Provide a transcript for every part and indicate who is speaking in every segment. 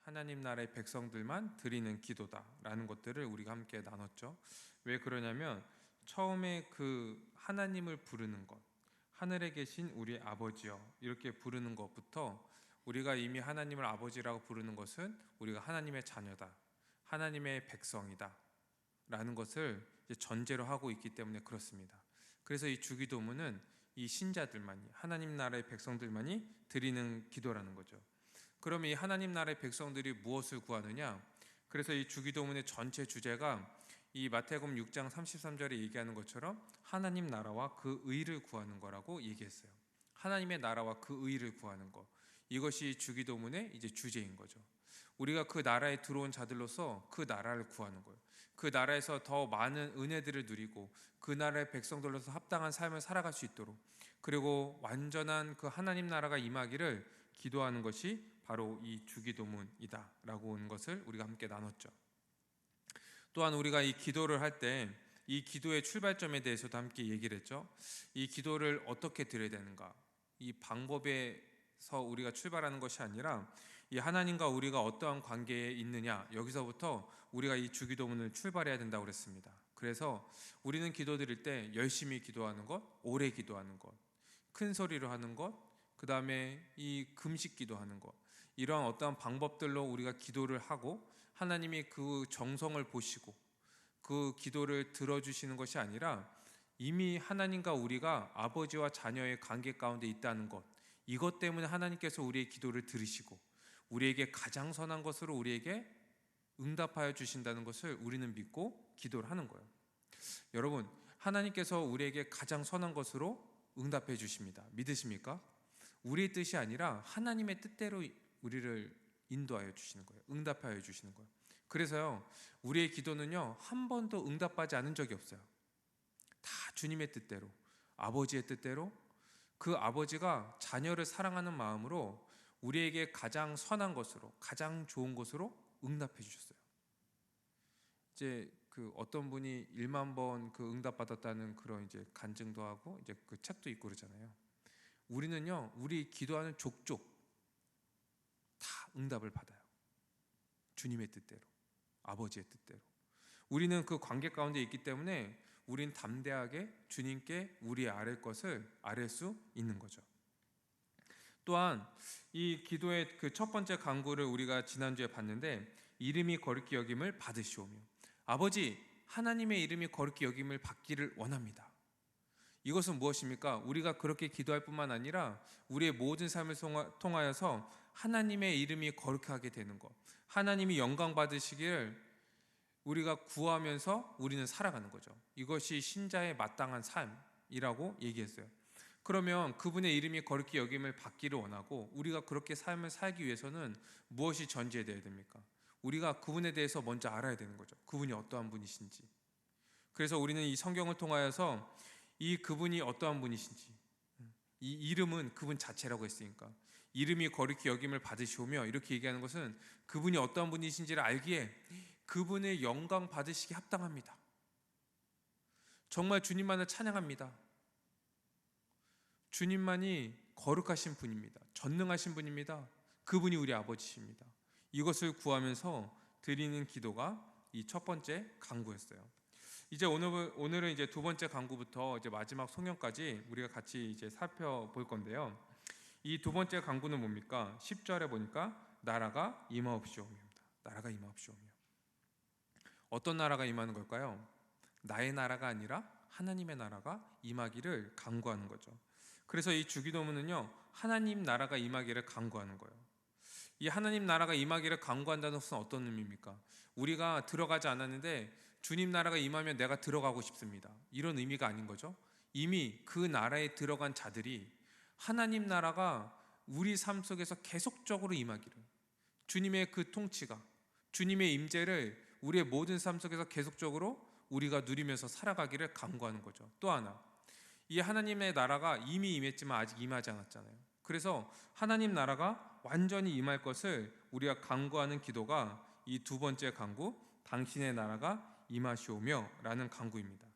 Speaker 1: 하나님 나라의 백성들만 드리는 기도다라는 것들을 우리가 함께 나눴죠. 왜 그러냐면 처음에 그 하나님을 부르는 것, 하늘에 계신 우리 아버지여 이렇게 부르는 것부터 우리가 이미 하나님을 아버지라고 부르는 것은 우리가 하나님의 자녀다, 하나님의 백성이다 라는 것을 이제 전제로 하고 있기 때문에 그렇습니다. 그래서 이 주기도문은 이 신자들만이, 하나님 나라의 백성들만이 드리는 기도라는 거죠. 그러면 이 하나님 나라의 백성들이 무엇을 구하느냐? 그래서 이 주기도문의 전체 주제가 이 마태복음 6장 33절에 얘기하는 것처럼 하나님 나라와 그 의를 구하는 거라고 얘기했어요. 하나님의 나라와 그 의를 구하는 것, 이것이 주기도문의 이제 주제인 거죠. 우리가 그 나라에 들어온 자들로서 그 나라를 구하는 거예요. 그 나라에서 더 많은 은혜들을 누리고 그 나라의 백성들로서 합당한 삶을 살아갈 수 있도록, 그리고 완전한 그 하나님 나라가 임하기를 기도하는 것이 바로 이 주기도문이다 라고 하는 것을 우리가 함께 나눴죠. 또한 우리가 이 기도를 할 때 이 기도의 출발점에 대해서도 함께 얘기를 했죠. 이 기도를 어떻게 드려야 되는가, 이 방법에서 우리가 출발하는 것이 아니라 이 하나님과 우리가 어떠한 관계에 있느냐, 여기서부터 우리가 이 주기도문을 출발해야 된다고 그랬습니다. 그래서 우리는 기도 드릴 때 열심히 기도하는 것, 오래 기도하는 것, 큰 소리로 하는 것, 그 다음에 이 금식 기도하는 것, 이러한 어떠한 방법들로 우리가 기도를 하고 하나님이 그 정성을 보시고 그 기도를 들어주시는 것이 아니라 이미 하나님과 우리가 아버지와 자녀의 관계 가운데 있다는 것, 이것 때문에 하나님께서 우리의 기도를 들으시고 우리에게 가장 선한 것으로 우리에게 응답하여 주신다는 것을 우리는 믿고 기도를 하는 거예요. 여러분, 하나님께서 우리에게 가장 선한 것으로 응답해 주십니다. 믿으십니까? 우리의 뜻이 아니라 하나님의 뜻대로 우리를 인도하여 주시는 거예요. 응답하여 주시는 거예요. 그래서요, 우리의 기도는요, 한 번도 응답받지 않은 적이 없어요. 다 주님의 뜻대로, 아버지의 뜻대로, 그 아버지가 자녀를 사랑하는 마음으로 우리에게 가장 선한 것으로, 가장 좋은 것으로 응답해 주셨어요. 이제 그 어떤 분이 1만 번 그 응답받았다는 그런 이제 간증도 하고 이제 그 책도 있고 그러잖아요. 우리는요, 우리 기도하는 족족 다 응답을 받아요. 주님의 뜻대로, 아버지의 뜻대로. 우리는 그 관계 가운데 있기 때문에 우린 담대하게 주님께 우리 아뢰 것을 아뢰 수 있는 거죠. 또한 이 기도의 그 첫 번째 간구를 우리가 지난주에 봤는데, 이름이 거룩히 여김을 받으시오며, 아버지 하나님의 이름이 거룩히 여김을 받기를 원합니다. 이것은 무엇입니까? 우리가 그렇게 기도할 뿐만 아니라 우리의 모든 삶을 통하여서 하나님의 이름이 거룩하게 되는 것, 하나님이 영광 받으시기를 우리가 구하면서 우리는 살아가는 거죠. 이것이 신자의 마땅한 삶이라고 얘기했어요. 그러면 그분의 이름이 거룩히 여김을 받기를 원하고 우리가 그렇게 삶을 살기 위해서는 무엇이 전제되어야 됩니까? 우리가 그분에 대해서 먼저 알아야 되는 거죠. 그분이 어떠한 분이신지. 그래서 우리는 이 성경을 통하여서 이 그분이 어떠한 분이신지, 이 이름은 그분 자체라고 했으니까 이름이 거룩히 여김을 받으시오며 이렇게 얘기하는 것은 그분이 어떠한 분이신지를 알기에 그분의 영광 받으시기 합당합니다. 정말 주님만을 찬양합니다. 주님만이 거룩하신 분입니다. 전능하신 분입니다. 그분이 우리 아버지십니다. 이것을 구하면서 드리는 기도가 이 첫 번째 간구였어요. 이제 오늘은 이제 두 번째 간구부터 이제 마지막 송영까지 우리가 같이 이제 살펴볼 건데요. 이 두 번째 간구는 뭡니까? 10절에 보니까 나라가 임하옵시오며입니다. 나라가 임하옵시오며. 어떤 나라가 임하는 걸까요? 나의 나라가 아니라 하나님의 나라가 임하기를 간구하는 거죠. 그래서 이 주기도문은요, 하나님 나라가 임하기를 간구하는 거예요. 이 하나님 나라가 임하기를 간구한다는 것은 어떤 의미입니까? 우리가 들어가지 않았는데 주님 나라가 임하면 내가 들어가고 싶습니다, 이런 의미가 아닌 거죠. 이미 그 나라에 들어간 자들이 하나님 나라가 우리 삶 속에서 계속적으로 임하기를, 주님의 그 통치가, 주님의 임재를 우리의 모든 삶 속에서 계속적으로 우리가 누리면서 살아가기를 간구하는 거죠. 또 하나, 이 하나님의 나라가 이미 임했지만 아직 임하지 않았잖아요. 그래서 하나님 나라가 완전히 임할 것을 우리가 간구하는 기도가 이 두 번째 간구, 당신의 나라가 임하시오며 라는 간구입니다.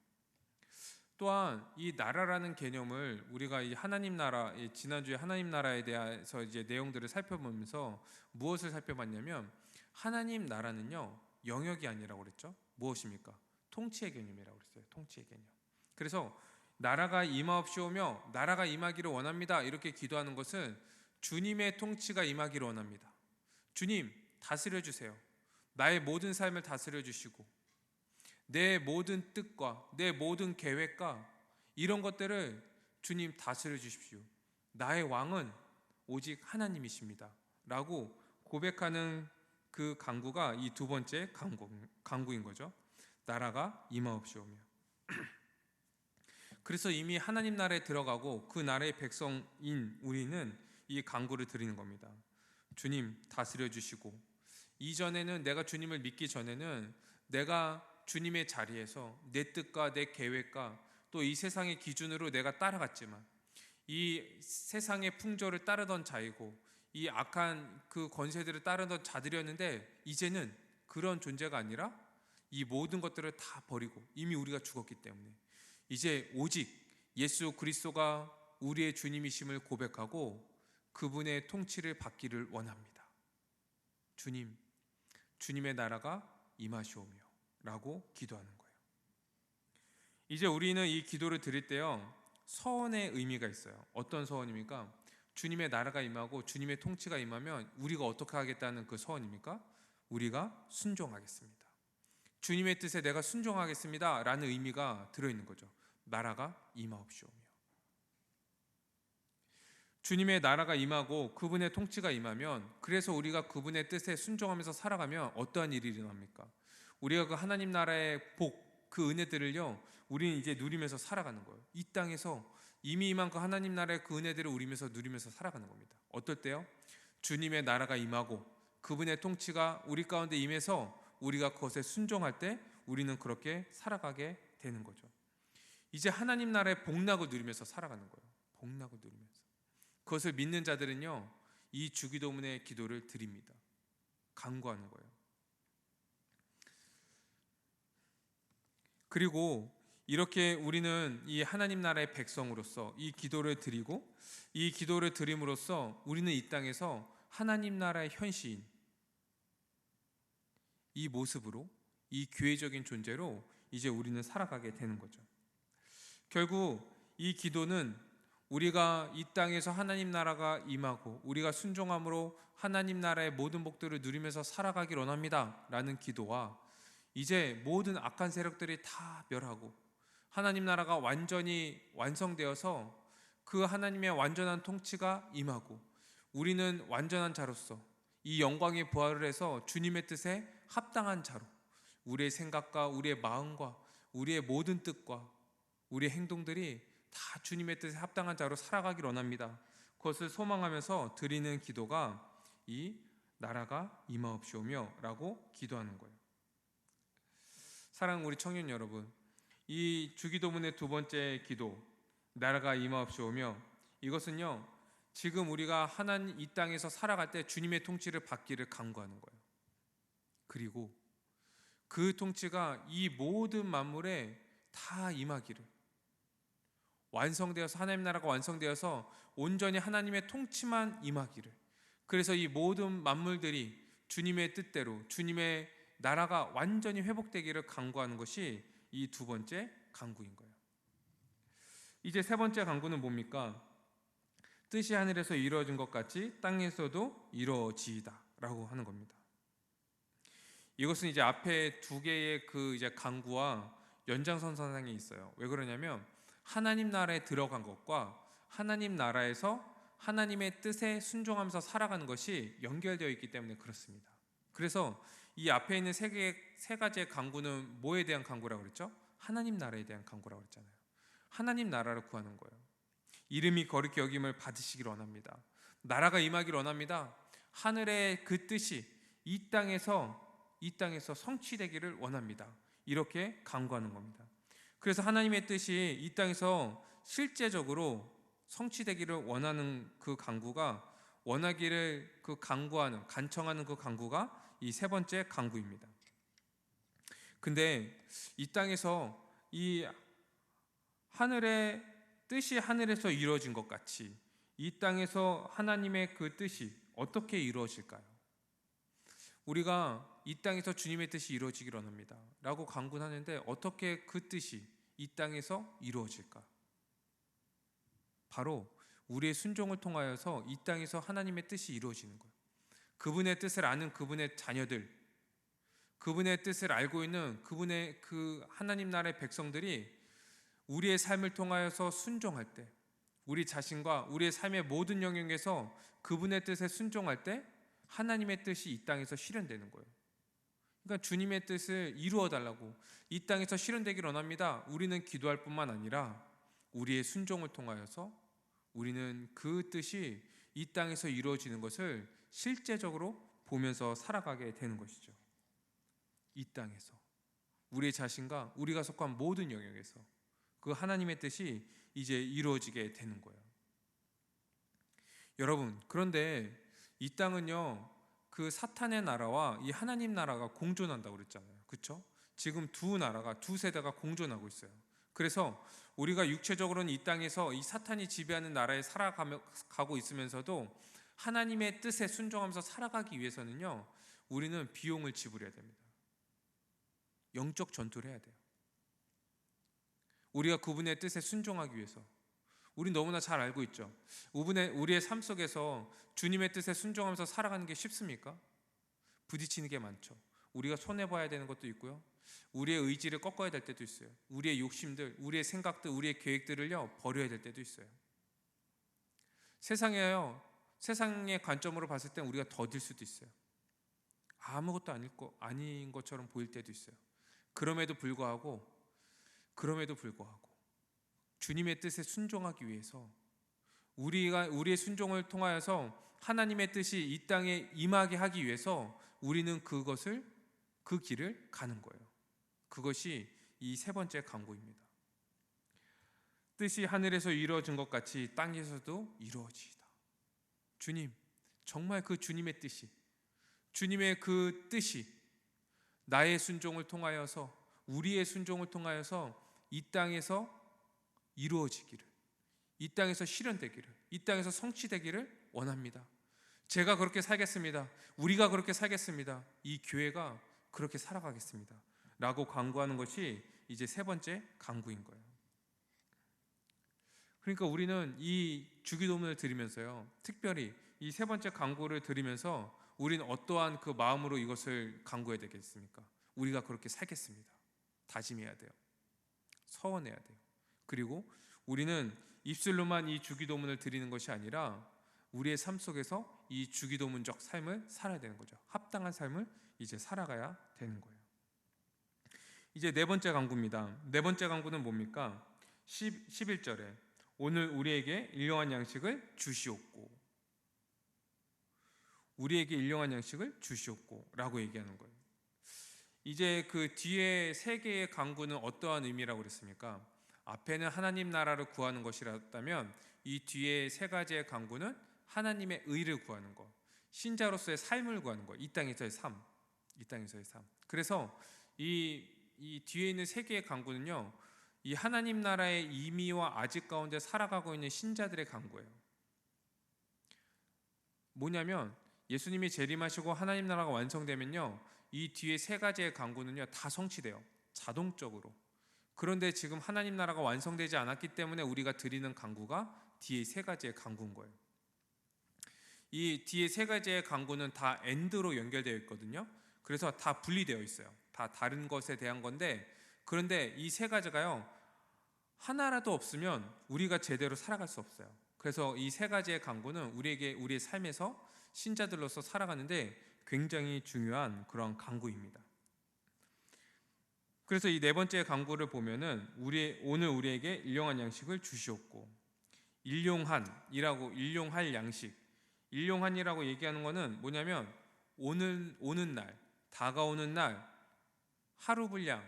Speaker 1: 또한 이 나라라는 개념을 우리가 이 하나님 나라, 지난주에 하나님 나라에 대해서 이제 내용들을 살펴보면서 무엇을 살펴봤냐면 하나님 나라는요 영역이 아니라고 그랬죠. 무엇입니까? 통치의 개념이라고 그랬어요. 통치의 개념. 그래서 나라가 임하옵시오며 나라가 임하기를 원합니다. 이렇게 기도하는 것은 주님의 통치가 임하기를 원합니다. 주님 다스려 주세요. 나의 모든 삶을 다스려 주시고 내 모든 뜻과 내 모든 계획과 이런 것들을 주님 다스려 주십시오. 나의 왕은 오직 하나님이십니다. 라고 고백하는 그 간구가 이 두 번째 간구인 거죠. 나라가 임하옵시오며. 그래서 이미 하나님 나라에 들어가고 그 나라의 백성인 우리는 이 간구를 드리는 겁니다. 주님 다스려 주시고, 이전에는 내가 주님을 믿기 전에는 내가 주님의 자리에서 내 뜻과 내 계획과 또 이 세상의 기준으로 내가 따라갔지만 이 세상의 풍조를 따르던 자이고 이 악한 그 권세들을 따르던 자들이었는데 이제는 그런 존재가 아니라 이 모든 것들을 다 버리고 이미 우리가 죽었기 때문에 이제 오직 예수 그리스도가 우리의 주님이심을 고백하고 그분의 통치를 받기를 원합니다. 주님, 주님의 나라가 임하시오며 라고 기도하는 거예요. 이제 우리는 이 기도를 드릴 때요 서원의 의미가 있어요. 어떤 서원입니까? 주님의 나라가 임하고 주님의 통치가 임하면 우리가 어떻게 하겠다는 그 서원입니까? 우리가 순종하겠습니다. 주님의 뜻에 내가 순종하겠습니다 라는 의미가 들어있는 거죠. 나라가 임하옵시오며. 주님의 나라가 임하고 그분의 통치가 임하면, 그래서 우리가 그분의 뜻에 순종하면서 살아가면 어떠한 일이 일어납니까? 우리가 그 하나님 나라의 복, 그 은혜들을요 우리는 이제 누리면서 살아가는 거예요. 이 땅에서 이미 임한 그 하나님 나라의 그 은혜들을 누리면서 살아가는 겁니다. 어떨 때요? 주님의 나라가 임하고 그분의 통치가 우리 가운데 임해서 우리가 그것에 순종할 때 우리는 그렇게 살아가게 되는 거죠. 이제 하나님 나라의 복락을 누리면서 살아가는 거예요. 복락을 누리면서. 그것을 믿는 자들은요 이 주기도문의 기도를 드립니다. 간구하는 거예요. 그리고 이렇게 우리는 이 하나님 나라의 백성으로서 이 기도를 드리고 이 기도를 드림으로써 우리는 이 땅에서 하나님 나라의 현시인 이 모습으로, 이 교회적인 존재로 이제 우리는 살아가게 되는 거죠. 결국 이 기도는 우리가 이 땅에서 하나님 나라가 임하고 우리가 순종함으로 하나님 나라의 모든 복들을 누리면서 살아가길 원합니다 라는 기도와, 이제 모든 악한 세력들이 다 멸하고 하나님 나라가 완전히 완성되어서 그 하나님의 완전한 통치가 임하고 우리는 완전한 자로서 이 영광의 부활을 해서 주님의 뜻에 합당한 자로 우리의 생각과 우리의 마음과 우리의 모든 뜻과 우리의 행동들이 다 주님의 뜻에 합당한 자로 살아가길 원합니다. 그것을 소망하면서 드리는 기도가 이 나라가 임하옵시오며 라고 기도하는 거예요. 사랑하는 우리 청년 여러분, 이 주기도문의 두 번째 기도 나라가 임하옵시오며, 이것은요 지금 우리가 하나님 이 땅에서 살아갈 때 주님의 통치를 받기를 간구하는 거예요. 그리고 그 통치가 이 모든 만물에 다 임하기를, 완성되어서 하나님 나라가 완성되어서 온전히 하나님의 통치만 임하기를, 그래서 이 모든 만물들이 주님의 뜻대로 주님의 나라가 완전히 회복되기를 간구하는 것이 이 두 번째 간구인 거예요. 이제 세 번째 간구는 뭡니까? 뜻이 하늘에서 이루어진 것 같이 땅에서도 이루어지이다 라고 하는 겁니다. 이것은 이제 앞에 두 개의 그 이제 간구와 연장선상에 있어요. 왜 그러냐면 하나님 나라에 들어간 것과 하나님 나라에서 하나님의 뜻에 순종하면서 살아가는 것이 연결되어 있기 때문에 그렇습니다. 그래서 이 앞에 있는 세 가지의 간구는 뭐에 대한 간구라고 그랬죠? 하나님 나라에 대한 간구라고 그랬잖아요. 하나님 나라를 구하는 거예요. 이름이 거룩히 여김을 받으시길 원합니다. 나라가 임하길 원합니다. 하늘의 그 뜻이 이 땅에서 성취되기를 원합니다. 이렇게 간구하는 겁니다. 그래서 하나님의 뜻이 이 땅에서 실제적으로 성취되기를 원하는 그 간구가, 원하기를 그 간구하는, 간청하는 그 간구가 이 세 번째 간구입니다. 근데 이 땅에서 이 하늘의 뜻이 하늘에서 이루어진 것 같이 이 땅에서 하나님의 그 뜻이 어떻게 이루어질까요? 우리가 이 땅에서 주님의 뜻이 이루어지기를 원합니다 라고 간구하는데 어떻게 그 뜻이 이 땅에서 이루어질까? 바로 우리의 순종을 통하여서 이 땅에서 하나님의 뜻이 이루어지는 거예요. 그분의 뜻을 아는 그분의 자녀들, 그분의 뜻을 알고 있는 그분의 그 하나님 나라의 백성들이 우리의 삶을 통하여서 순종할 때, 우리 자신과 우리의 삶의 모든 영역에서 그분의 뜻에 순종할 때 하나님의 뜻이 이 땅에서 실현되는 거예요. 그러니까 주님의 뜻을 이루어 달라고, 이 땅에서 실현되기를 원합니다. 우리는 기도할 뿐만 아니라 우리의 순종을 통하여서 우리는 그 뜻이 이 땅에서 이루어지는 것을 실제적으로 보면서 살아가게 되는 것이죠. 이 땅에서 우리의 자신과 우리가 속한 모든 영역에서 그 하나님의 뜻이 이제 이루어지게 되는 거예요. 여러분, 그런데 이 땅은요, 그 사탄의 나라와 이 하나님 나라가 공존한다고 그랬잖아요. 그렇죠? 지금 두 나라가, 두 세대가 공존하고 있어요. 그래서 우리가 육체적으로는 이 땅에서 이 사탄이 지배하는 나라에 살아가고 있으면서도 하나님의 뜻에 순종하면서 살아가기 위해서는요, 우리는 비용을 지불해야 됩니다. 영적 전투를 해야 돼요. 우리가 그분의 뜻에 순종하기 위해서. 우린 너무나 잘 알고 있죠. 우리의 삶 속에서 주님의 뜻에 순종하면서 살아가는 게 쉽습니까? 부딪히는 게 많죠. 우리가 손해봐야 되는 것도 있고요, 우리의 의지를 꺾어야 될 때도 있어요. 우리의 욕심들, 우리의 생각들, 우리의 계획들을요 버려야 될 때도 있어요. 세상의 관점으로 봤을 땐 우리가 더딜 수도 있어요. 아무것도 아닌 것처럼 보일 때도 있어요. 그럼에도 불구하고 주님의 뜻에 순종하기 위해서 우리의 순종을 통하여서 하나님의 뜻이 이 땅에 임하게 하기 위해서 우리는 그 길을 가는 거예요. 그것이 이 세 번째 간구입니다. 뜻이 하늘에서 이루어진 것 같이 땅에서도 이루어지이다. 주님, 정말 그 주님의 뜻이, 주님의 그 뜻이 나의 순종을 통하여서, 우리의 순종을 통하여서 이 땅에서 이루어지기를, 이 땅에서 실현되기를, 이 땅에서 성취되기를 원합니다. 제가 그렇게 살겠습니다. 우리가 그렇게 살겠습니다. 이 교회가 그렇게 살아가겠습니다 라고 간구하는 것이 이제 세 번째 간구인 거예요. 그러니까 우리는 이 주기도문을 드리면서요, 특별히 이 세 번째 간구를 드리면서 우리는 어떠한 그 마음으로 이것을 간구해야 되겠습니까? 우리가 그렇게 살겠습니다. 다짐해야 돼요. 서원해야 돼요. 그리고 우리는 입술로만 이 주기도문을 드리는 것이 아니라 우리의 삶 속에서 이 주기도문적 삶을 살아야 되는 거죠. 합당한 삶을 이제 살아가야 되는 거예요. 이제 네 번째 간구입니다. 네 번째 간구는 뭡니까? 11절에 오늘 우리에게 일용할 양식을 주시옵고, 우리에게 일용할 양식을 주시옵고 라고 얘기하는 거예요. 이제 그 뒤에 세 개의 간구는 어떠한 의미라고 그랬습니까? 앞에는 하나님 나라를 구하는 것이라면 이 뒤에 세 가지의 간구는 하나님의 의를 구하는 것, 신자로서의 삶을 구하는 것, 이 땅에서의 삶. 그래서 이 뒤에 있는 세 개의 간구는요, 이 하나님 나라의 임의와 아직 가운데 살아가고 있는 신자들의 간구예요. 뭐냐면 예수님이 재림하시고 하나님 나라가 완성되면요, 이 뒤에 세 가지의 간구는요 다 성취돼요, 자동적으로. 그런데 지금 하나님 나라가 완성되지 않았기 때문에 우리가 드리는 간구가 뒤에 세 가지의 간구인 거예요. 이 뒤에 세 가지의 간구는 다 엔드로 연결되어 있거든요. 그래서 다 분리되어 있어요. 다 다른 것에 대한 건데, 그런데 이 세 가지가요, 하나라도 없으면 우리가 제대로 살아갈 수 없어요. 그래서 이 세 가지의 간구는 우리의 삶에서 신자들로서 살아가는데 굉장히 중요한 그런 간구입니다. 그래서 이 네 번째 간구를 보면은 오늘 우리에게 일용할 양식을 주시옵고, 일용할 양식, 일용한이라고 얘기하는 것은 뭐냐면 오는 날, 다가오는 날, 하루 분량,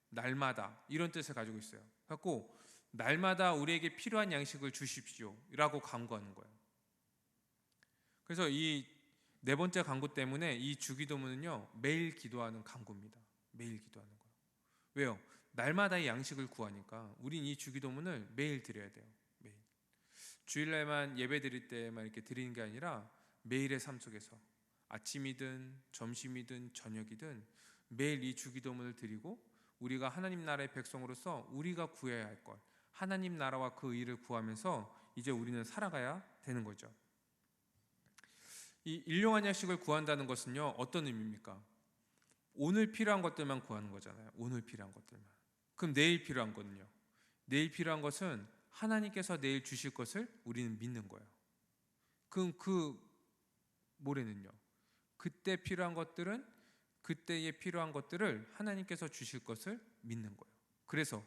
Speaker 1: 날마다 이런 뜻을 가지고 있어요. 그래서 날마다 우리에게 필요한 양식을 주십시오 라고 간구하는 거예요. 그래서 이 네 번째 간구 때문에 이 주기도문은요 매일 기도하는 간구입니다. 매일 기도하는 거예요. 왜요? 날마다의 양식을 구하니까 우린 이 주기도문을 매일 드려야 돼요. 매일. 주일날만 예배 드릴 때만 이렇게 드리는 게 아니라 매일의 삶 속에서 아침이든 점심이든 저녁이든 매일 이 주기도문을 드리고 우리가 하나님 나라의 백성으로서 우리가 구해야 할 것, 하나님 나라와 그 의를 구하면서 이제 우리는 살아가야 되는 거죠. 이 일용할 양식을 구한다는 것은요, 어떤 의미입니까? 오늘 필요한 것들만 구하는 거잖아요. 오늘 필요한 것들만. 그럼 내일 필요한 거는요? 내일 필요한 것은 하나님께서 내일 주실 것을 우리는 믿는 거예요. 그럼 그 모레는요? 그때 필요한 것들은 그때에 필요한 것들을 하나님께서 주실 것을 믿는 거예요. 그래서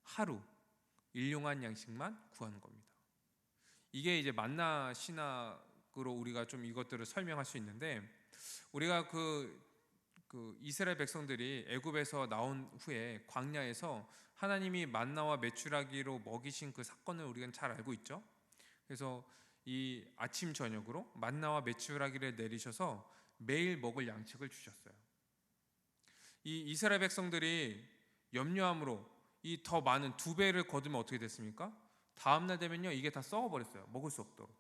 Speaker 1: 하루 일용할 양식만 구하는 겁니다. 이게 이제 만나 신학으로 우리가 좀 이것들을 설명할 수 있는데, 우리가 그 이스라엘 백성들이 애굽에서 나온 후에 광야에서 하나님이 만나와 메추라기로 먹이신 그 사건을 우리는 잘 알고 있죠. 그래서 이 아침 저녁으로 만나와 메추라기를 내리셔서 매일 먹을 양식을 주셨어요. 이 이스라엘 백성들이 염려함으로 이 더 많은 2배를 거두면 어떻게 됐습니까? 다음날 되면요, 이게 다 썩어버렸어요. 먹을 수 없도록.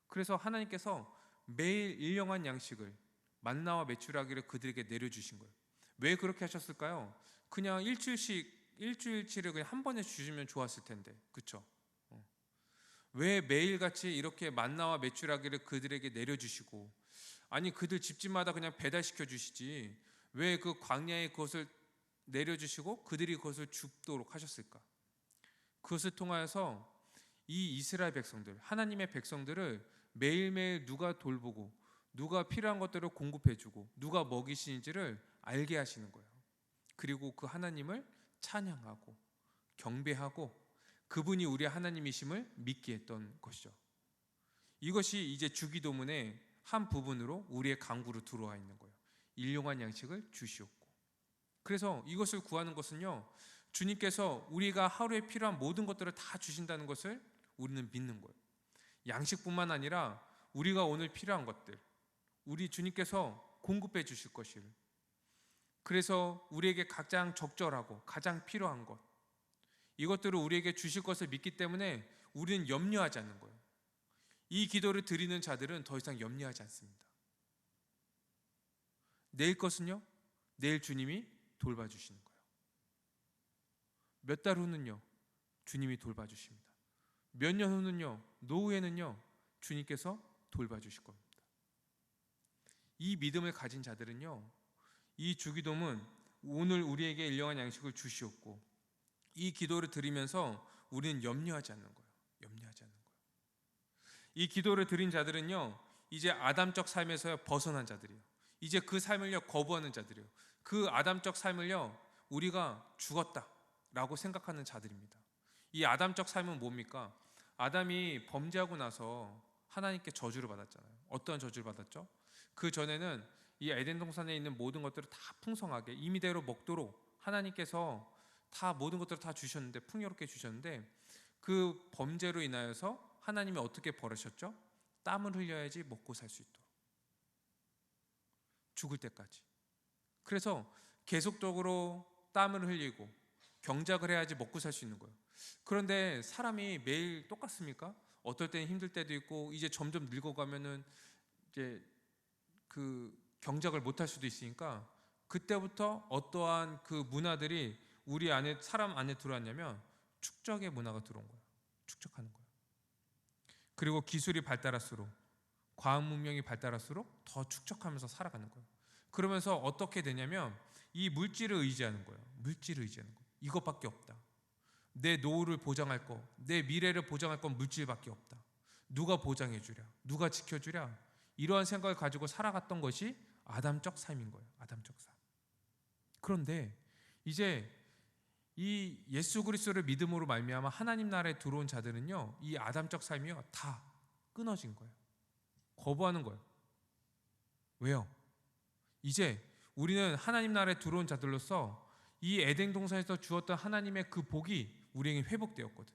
Speaker 1: 그래서 하나님께서 매일 일용할 양식을 만나와 메추라기를 그들에게 내려주신 거예요. 왜 그렇게 하셨을까요? 그냥 일주일치를 그냥 한 번에 주시면 좋았을 텐데, 그렇죠? 왜 매일같이 이렇게 만나와 메추라기를 그들에게 내려주시고, 아니 그들 집집마다 그냥 배달시켜 주시지 왜 그 광야에 그것을 내려주시고 그들이 그것을 죽도록 하셨을까? 그것을 통하여서 이 이스라엘 백성들, 하나님의 백성들을 매일매일 누가 돌보고 누가 필요한 것들을 공급해주고 누가 먹이시는지를 알게 하시는 거예요. 그리고 그 하나님을 찬양하고 경배하고 그분이 우리 하나님이심을 믿게 했던 것이죠. 이것이 이제 주기도문의 한 부분으로 우리의 강구로 들어와 있는 거예요. 일용할 양식을 주시옵고. 그래서 이것을 구하는 것은요, 주님께서 우리가 하루에 필요한 모든 것들을 다 주신다는 것을 우리는 믿는 거예요. 양식뿐만 아니라 우리가 오늘 필요한 것들, 우리 주님께서 공급해 주실 것을, 그래서 우리에게 가장 적절하고 가장 필요한 것, 이것들을 우리에게 주실 것을 믿기 때문에 우리는 염려하지 않는 거예요. 이 기도를 드리는 자들은 더 이상 염려하지 않습니다. 내일 것은요, 내일 주님이 돌봐주시는 거예요. 몇 달 후는요, 주님이 돌봐주십니다. 몇 년 후는요, 노후에는요, 주님께서 돌봐주실 겁니다. 이 믿음을 가진 자들은요, 이 주기도문, 오늘 우리에게 일용할 양식을 주시옵고, 이 기도를 드리면서 우리는 염려하지 않는 거예요. 염려하지 않는 거예요. 이 기도를 드린 자들은요, 이제 아담적 삶에서 벗어난 자들이에요. 이제 그 삶을요 거부하는 자들이에요. 그 아담적 삶을요 우리가 죽었다라고 생각하는 자들입니다. 이 아담적 삶은 뭡니까? 아담이 범죄하고 나서 하나님께 저주를 받았잖아요. 어떤 저주를 받았죠? 그 전에는 이 에덴 동산에 있는 모든 것들을 다 풍성하게 임의대로 먹도록 하나님께서 다 모든 것들을 다 주셨는데, 풍요롭게 주셨는데, 그 범죄로 인하여서 하나님이 어떻게 벌으셨죠? 땀을 흘려야지 먹고 살 수 있도록, 죽을 때까지. 그래서 계속적으로 땀을 흘리고 경작을 해야지 먹고 살 수 있는 거예요. 그런데 사람이 매일 똑같습니까? 어떨 때는 힘들 때도 있고, 이제 점점 늙어가면은 이제 그 경작을 못할 수도 있으니까, 그때부터 어떠한 그 문화들이 우리 안에, 사람 안에 들어왔냐면 축적의 문화가 들어온 거예요. 축적하는 거예요. 그리고 기술이 발달할수록, 과학 문명이 발달할수록 더 축적하면서 살아가는 거예요. 그러면서 어떻게 되냐면 이 물질을 의지하는 거예요. 물질을 의지하는 거예요. 이것밖에 없다. 내 노후를 보장할 거, 내 미래를 보장할 건 물질밖에 없다. 누가 보장해 주랴? 누가 지켜 주랴? 이러한 생각을 가지고 살아갔던 것이 아담적 삶인 거예요. 아담적 삶. 그런데 이제 이 예수 그리스도를 믿음으로 말미암아 하나님 나라에 들어온 자들은요, 이 아담적 삶이요 다 끊어진 거예요. 거부하는 거예요. 왜요? 이제 우리는 하나님 나라에 들어온 자들로서 이 에덴 동산에서 주었던 하나님의 그 복이 우리에게 회복되었거든.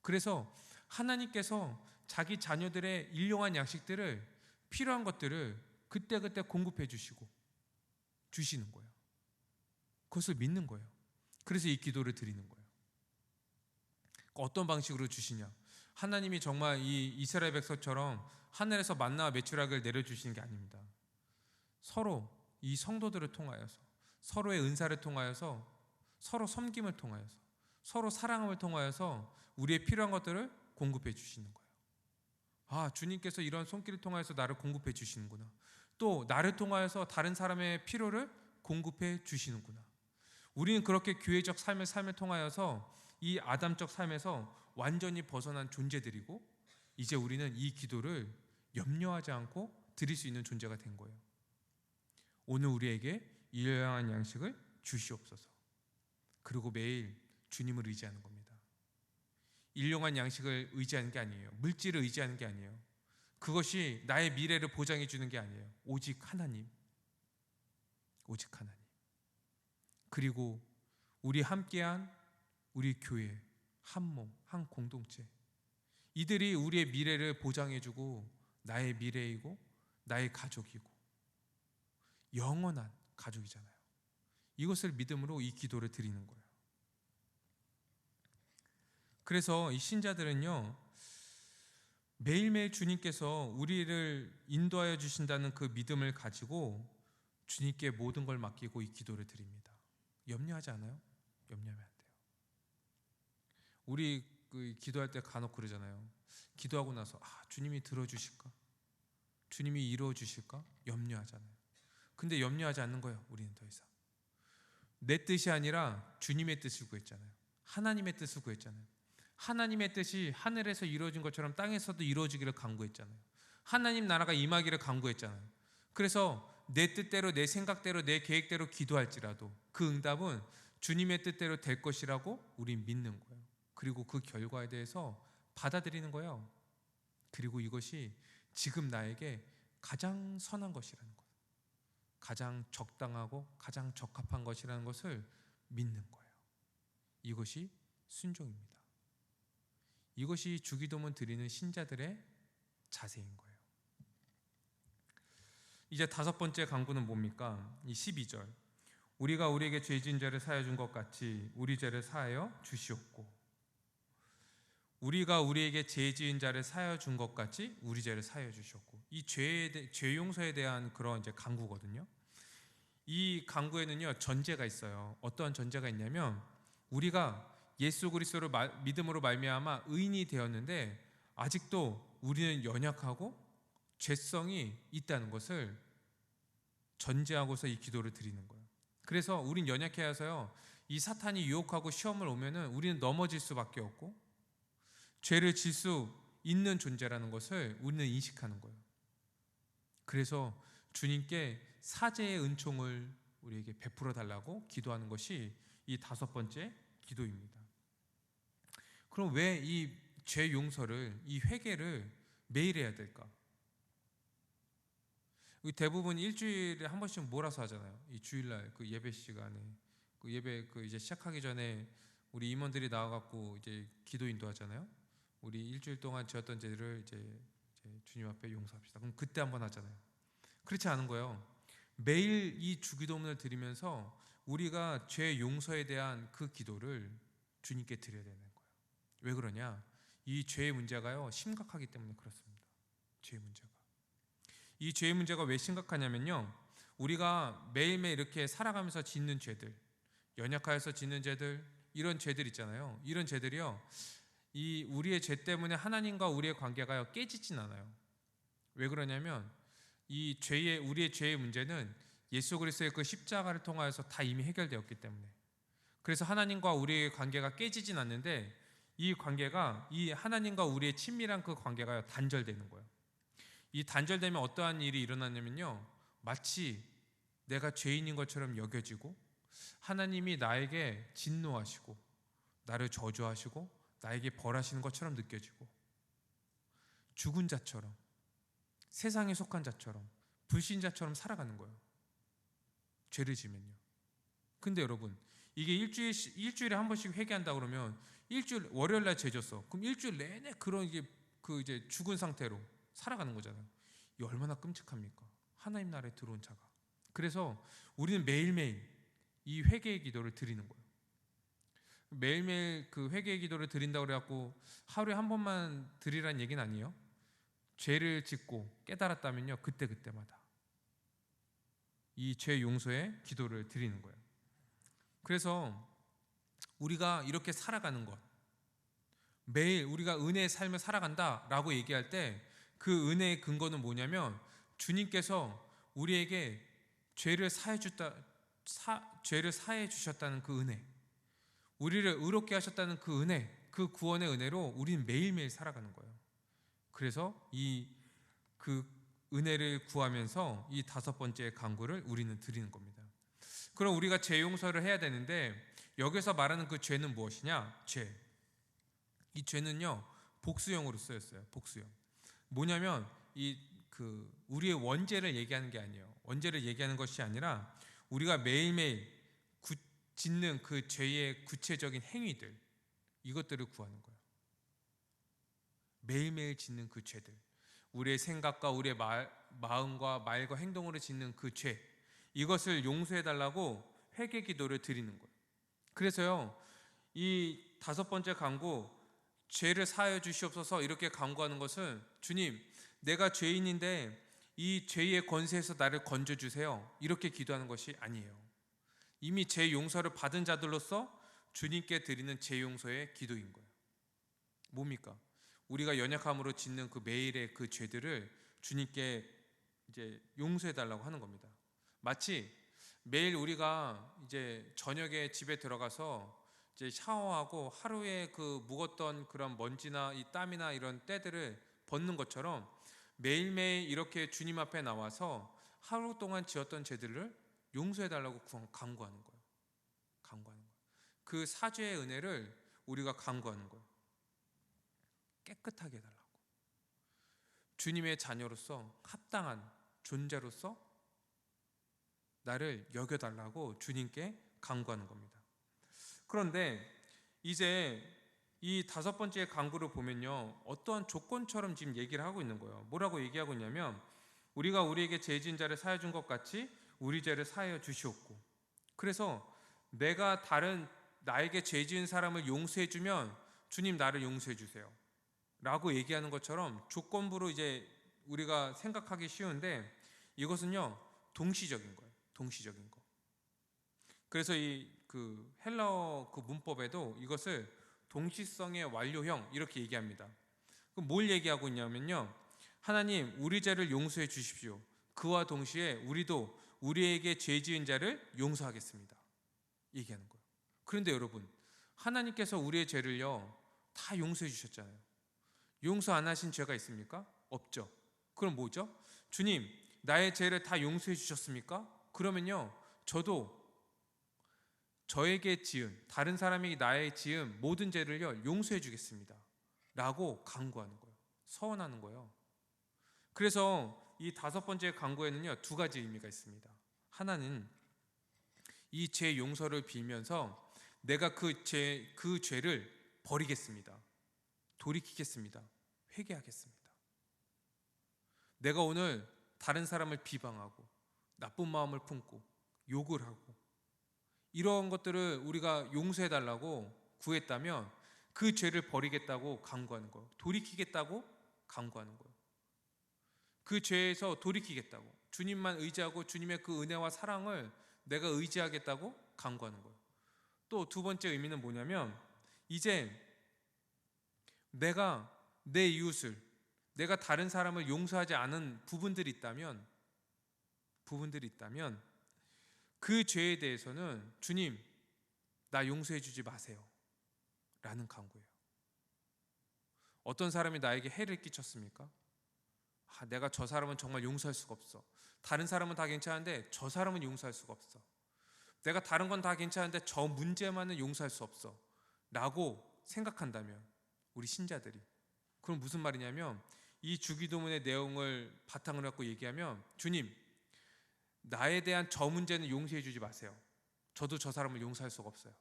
Speaker 1: 그래서 하나님께서 자기 자녀들의 일용할 양식들을, 필요한 것들을 그때그때 공급해 주시고 주시는 거예요. 그것을 믿는 거예요. 그래서 이 기도를 드리는 거예요. 어떤 방식으로 주시냐? 하나님이 정말 이 이스라엘 백성처럼 하늘에서 만나와 메추라기를 내려주시는 게 아닙니다. 서로 이 성도들을 통하여서, 서로의 은사를 통하여서, 서로 섬김을 통하여서, 서로 사랑함을 통하여서 우리의 필요한 것들을 공급해 주시는 거예요. 아, 주님께서 이런 손길을 통하여서 나를 공급해 주시는구나. 또 나를 통하여서 다른 사람의 필요를 공급해 주시는구나. 우리는 그렇게 교회적 삶을 통하여서 이 아담적 삶에서 완전히 벗어난 존재들이고, 이제 우리는 이 기도를 염려하지 않고 드릴 수 있는 존재가 된 거예요. 오늘 우리에게 일용할 양식을 주시옵소서. 그리고 매일 주님을 의지하는 겁니다. 일용할 양식을 의지하는 게 아니에요. 물질을 의지하는 게 아니에요. 그것이 나의 미래를 보장해 주는 게 아니에요. 오직 하나님. 오직 하나님. 그리고 우리 함께한 우리 교회, 한 몸, 한 공동체. 이들이 우리의 미래를 보장해 주고 나의 미래이고 나의 가족이고 영원한 가족이잖아요. 이것을 믿음으로 이 기도를 드리는 거예요. 그래서 이 신자들은요, 매일매일 주님께서 우리를 인도하여 주신다는 그 믿음을 가지고 주님께 모든 걸 맡기고 이 기도를 드립니다. 염려하지 않아요? 염려하면 안 돼요. 우리 기도할 때 간혹 그러잖아요. 기도하고 나서 주님이 들어주실까? 주님이 이루어주실까? 염려하잖아요. 근데 염려하지 않는 거예요. 우리는 더 이상 내 뜻이 아니라 주님의 뜻을 구했잖아요. 하나님의 뜻을 구했잖아요. 하나님의 뜻이 하늘에서 이루어진 것처럼 땅에서도 이루어지기를 간구했잖아요. 하나님 나라가 임하기를 간구했잖아요. 그래서 내 뜻대로, 내 생각대로, 내 계획대로 기도할지라도 그 응답은 주님의 뜻대로 될 것이라고 우린 믿는 거예요. 그리고 그 결과에 대해서 받아들이는 거예요. 그리고 이것이 지금 나에게 가장 선한 것이라는 것, 가장 적당하고 가장 적합한 것이라는 것을 믿는 거예요. 이것이 순종입니다. 이것이 주기도문 드리는 신자들의 자세인 거예요. 이제 다섯 번째 간구는 뭡니까? 이 12절. 우리가 우리에게 죄 지은 죄를 사하여 준 것 같이 우리 죄를 사하여 주시옵고. 우리가 우리에게 죄 지은 자를 사하여 준 것 같이 우리 죄를 사하여 주시옵고. 이 죄 용서에 대한 그런 이제 간구거든요. 이 간구에는요 전제가 있어요. 어떤 전제가 있냐면 우리가 예수 그리스도를 믿음으로 말미암아 의인이 되었는데 아직도 우리는 연약하고 죄성이 있다는 것을 전제하고서 이 기도를 드리는 거예요. 그래서 우린 연약해 해서요 이 사탄이 유혹하고 시험을 오면은 우리는 넘어질 수밖에 없고 죄를 질 수 있는 존재라는 것을 우리는 인식하는 거예요. 그래서 주님께 사죄의 은총을 우리에게 베풀어 달라고 기도하는 것이 이 다섯 번째 기도입니다. 그럼 왜 이 죄 용서를, 이 회개를 매일 해야 될까? 대부분 일주일에 한 번씩 몰아서 하잖아요. 이 주일날 그 예배 시간에 그 예배 이제 시작하기 전에 우리 임원들이 나와갖고 이제 기도 인도하잖아요. 우리 일주일 동안 지었던 죄를 이제 주님 앞에 용서합시다. 그럼 그때 한번 하잖아요. 그렇지 않은 거예요. 매일 이 주기도문을 드리면서 우리가 죄 용서에 대한 그 기도를 주님께 드려야 되는 거예요. 왜 그러냐? 이 죄의 문제가요 심각하기 때문에 그렇습니다. 죄의 문제가. 이 죄의 문제가 왜 심각하냐면요, 우리가 매일매일 이렇게 살아가면서 짓는 죄들, 연약하여서 짓는 죄들, 이런 죄들 있잖아요. 이런 죄들이요 이 우리의 죄 때문에 하나님과 우리의 관계가 깨지진 않아요. 왜 그러냐면 이 우리의 죄의 문제는 예수 그리스도의 그 십자가를 통하여서 다 이미 해결되었기 때문에, 그래서 하나님과 우리의 관계가 깨지진 않는데 이 관계가, 이 하나님과 우리의 친밀한 그 관계가 단절되는 거예요. 이 단절되면 어떠한 일이 일어나냐면요, 마치 내가 죄인인 것처럼 여겨지고 하나님이 나에게 진노하시고 나를 저주하시고 나에게 벌하시는 것처럼 느껴지고 죽은 자처럼, 세상에 속한 자처럼, 불신자처럼 살아가는 거예요. 죄를 지면요. 근데 여러분, 이게 일주일에 한 번씩 회개한다 그러면 일주일, 월요일 날 죄졌어. 그럼 일주일 내내 그런 이제 죽은 상태로 살아가는 거잖아요. 이 얼마나 끔찍합니까? 하나님 나라에 들어온 자가. 그래서 우리는 매일매일 이 회개의 기도를 드리는 거예요. 매일매일 그 회개의 기도를 드린다고 그래갖고 하루에 한 번만 드리라는 얘기는 아니에요. 죄를 짓고 깨달았다면요, 그때마다 이 죄 용서의 기도를 드리는 거예요. 그래서 우리가 이렇게 살아가는 것, 매일 우리가 은혜의 삶을 살아간다라고 얘기할 때 그 은혜의 근거는 뭐냐면 주님께서 우리에게 죄를 사해 주셨다는 그 은혜, 우리를 의롭게 하셨다는 그 은혜, 그 구원의 은혜로 우리는 매일매일 살아가는 거예요. 그래서 그 은혜를 구하면서 이 5번째 간구를 우리는 드리는 겁니다. 그럼 우리가 죄 용서를 해야 되는데 여기서 말하는 그 죄는 무엇이냐? 이 죄는요, 복수형으로 쓰였어요. 복수형. 뭐냐면 우리의 원죄를 얘기하는 게 아니에요. 원죄를 얘기하는 것이 아니라 우리가 매일매일 짓는 그 죄의 구체적인 행위들, 이것들을 구하는 거예요. 매일매일 짓는 그 죄들, 우리의 생각과 우리의 마음과 말과 행동으로 짓는 그 죄, 이것을 용서해달라고 회개 기도를 드리는 거예요. 그래서요, 이 5번째 간구, 죄를 사하여 주시옵소서, 이렇게 간구하는 것은 주님, 내가 죄인인데 이 죄의 권세에서 나를 건져주세요, 이렇게 기도하는 것이 아니에요. 이미 죄 용서를 받은 자들로서 주님께 드리는 죄 용서의 기도인 거예요. 뭡니까? 우리가 연약함으로 짓는 그 매일의 그 죄들을 주님께 이제 용서해 달라고 하는 겁니다. 마치 매일 우리가 이제 저녁에 집에 들어가서 이제 샤워하고 하루에 그 묵었던 그런 먼지나 이 땀이나 이런 때들을 벗는 것처럼 매일매일 이렇게 주님 앞에 나와서 하루 동안 지었던 죄들을 용서해 달라고 간구하는 거예요. 그 사죄의 은혜를 우리가 간구하는 거예요. 깨끗하게 해달라고. 주님의 자녀로서 합당한 존재로서 나를 여겨달라고 주님께 간구하는 겁니다. 그런데 이제 이 5번째 간구를 보면요, 어떠한 조건처럼 지금 얘기를 하고 있는 거예요. 뭐라고 얘기하고 있냐면, 우리가 우리에게 죄 지은 자를 사하여 준 것 같이 우리 죄를 사하여 주시옵고, 그래서 내가 나에게 죄 지은 사람을 용서해 주면 주님 나를 용서해 주세요 라고 얘기하는 것처럼 조건부로 이제 우리가 생각하기 쉬운데, 이것은요 동시적인 거예요. 동시적인 거. 그래서 그 헬라어 그 문법에도 이것을 동시성의 완료형 이렇게 얘기합니다. 그럼 뭘 얘기하고 있냐면요, 하나님 우리 죄를 용서해 주십시오, 그와 동시에 우리도 우리에게 죄 지은 자를 용서하겠습니다, 얘기하는 거예요. 그런데 여러분, 하나님께서 우리의 죄를요 다 용서해 주셨잖아요. 용서 안 하신 죄가 있습니까? 없죠. 그럼 뭐죠? 주님, 나의 죄를 다 용서해 주셨습니까? 그러면요, 저도 저에게 지은, 다른 사람에게 나의 지은 모든 죄를요 용서해 주겠습니다 라고 간구하는 거예요. 서원하는 거예요. 그래서 이 5번째 간구에는요 2가지 의미가 있습니다. 하나는 이 죄 용서를 빌면서 내가 그 죄를 버리겠습니다, 돌이키겠습니다, 회개하겠습니다. 내가 오늘 다른 사람을 비방하고 나쁜 마음을 품고 욕을 하고 이런 것들을 우리가 용서해 달라고 구했다면 그 죄를 버리겠다고 간구하는 거예요. 돌이키겠다고 간구하는 거예요. 그 죄에서 돌이키겠다고, 주님만 의지하고 주님의 그 은혜와 사랑을 내가 의지하겠다고 간구하는 거예요. 또 2번째 의미는 뭐냐면, 이제 내가 내 이웃을, 내가 다른 사람을 용서하지 않은 부분들이 있다면 그 죄에 대해서는 주님 나 용서해 주지 마세요 라는 간구예요. 어떤 사람이 나에게 해를 끼쳤습니까? 내가 저 사람은 정말 용서할 수가 없어. 다른 사람은 다 괜찮은데 저 사람은 용서할 수가 없어. 내가 다른 건 다 괜찮은데 저 문제만은 용서할 수 없어 라고 생각한다면, 우리 신자들이, 그럼 무슨 말이냐면, 이 주기도문의 내용을 바탕으로 갖고 얘기하면, 주님 나에 대한 저 문제는 용서해 주지 마세요. 저도 저 사람을 용서할 수가 없어요.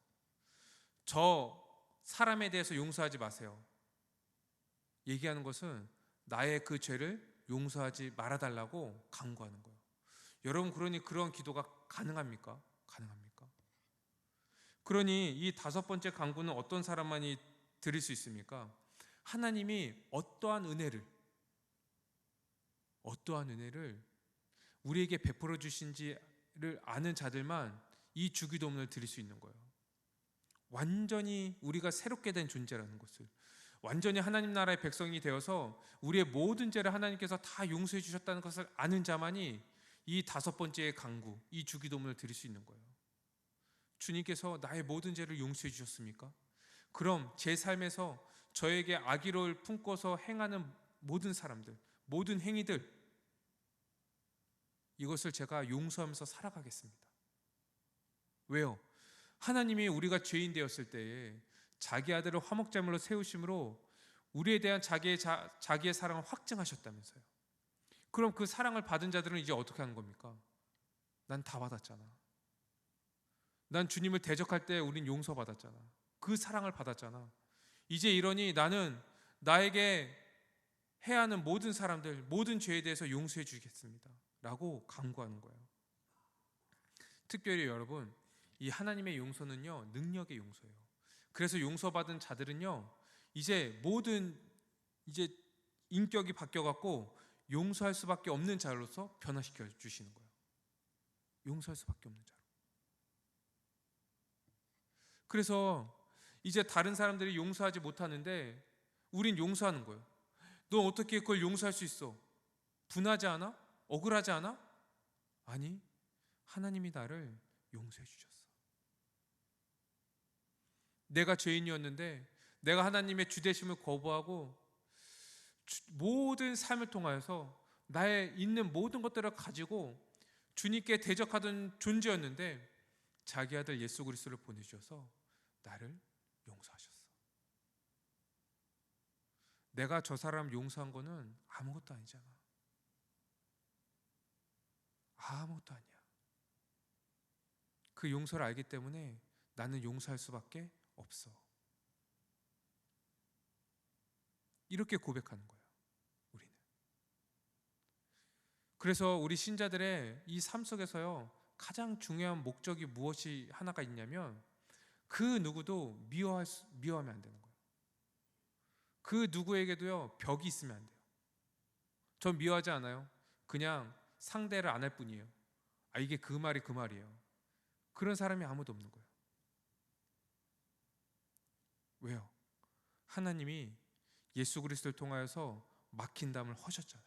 Speaker 1: 저 사람에 대해서 용서하지 마세요. 얘기하는 것은 나의 그 죄를 용서하지 말아달라고 간구하는 거예요. 여러분, 그러니 그런 기도가 가능합니까? 가능합니까? 그러니 이 다섯 번째 강구는 어떤 사람만이 드릴 수 있습니까? 하나님이 어떠한 은혜를 우리에게 베풀어 주신지를 아는 자들만 이 주기도문을 드릴 수 있는 거예요. 완전히 우리가 새롭게 된 존재라는 것을, 완전히 하나님 나라의 백성이 되어서 우리의 모든 죄를 하나님께서 다 용서해 주셨다는 것을 아는 자만이 이 다섯 번째의 강구, 이 주기도문을 드릴 수 있는 거예요. 주님께서 나의 모든 죄를 용서해 주셨습니까? 그럼 제 삶에서 저에게 악의를 품고서 행하는 모든 사람들, 모든 행위들, 이것을 제가 용서하면서 살아가겠습니다. 왜요? 하나님이 우리가 죄인 되었을 때에 자기 아들을 화목제물로 세우심으로 우리에 대한 자기의 사랑을 확증하셨다면서요. 그럼 그 사랑을 받은 자들은 이제 어떻게 하는 겁니까? 난 다 받았잖아. 난 주님을 대적할 때 우린 용서받았잖아. 그 사랑을 받았잖아. 이제 이러니 나는 나에게 해야 하는 모든 사람들, 모든 죄에 대해서 용서해 주겠습니다 라고 강구하는 거예요. 특별히 여러분, 이 하나님의 용서는요, 능력의 용서예요. 그래서 용서받은 자들은요, 이제 인격이 바뀌어갖고 용서할 수밖에 없는 자로서 변화시켜 주시는 거예요. 용서할 수밖에 없는 자로. 그래서 이제 다른 사람들이 용서하지 못하는데 우린 용서하는 거예요. 너 어떻게 그걸 용서할 수 있어? 분하지 않아? 억울하지 않아? 아니, 하나님이 나를 용서해 주셨어. 내가 죄인이었는데 내가 하나님의 주되심을 거부하고 모든 삶을 통하여서 나의 있는 모든 것들을 가지고 주님께 대적하던 존재였는데 자기 아들 예수 그리스도를 보내주셔서 나를 용서하셨어. 내가 저 사람 용서한 거는 아무것도 아니잖아. 아무것도 아니야. 그 용서를 알기 때문에 나는 용서할 수밖에 없어. 이렇게 고백하는 거예요, 우리는. 그래서 우리 신자들의 이 삶 속에서요, 가장 중요한 목적이 무엇이 하나가 있냐면 그 누구도 미워하면 안 되는 거예요. 그 누구에게도요, 벽이 있으면 안 돼요. 전 미워하지 않아요. 그냥 상대를 안 할 뿐이에요. 이게 그 말이 그 말이에요. 그런 사람이 아무도 없는 거예요. 왜요? 하나님이 예수 그리스도를 통하여서 막힌 담을 허셨잖아요.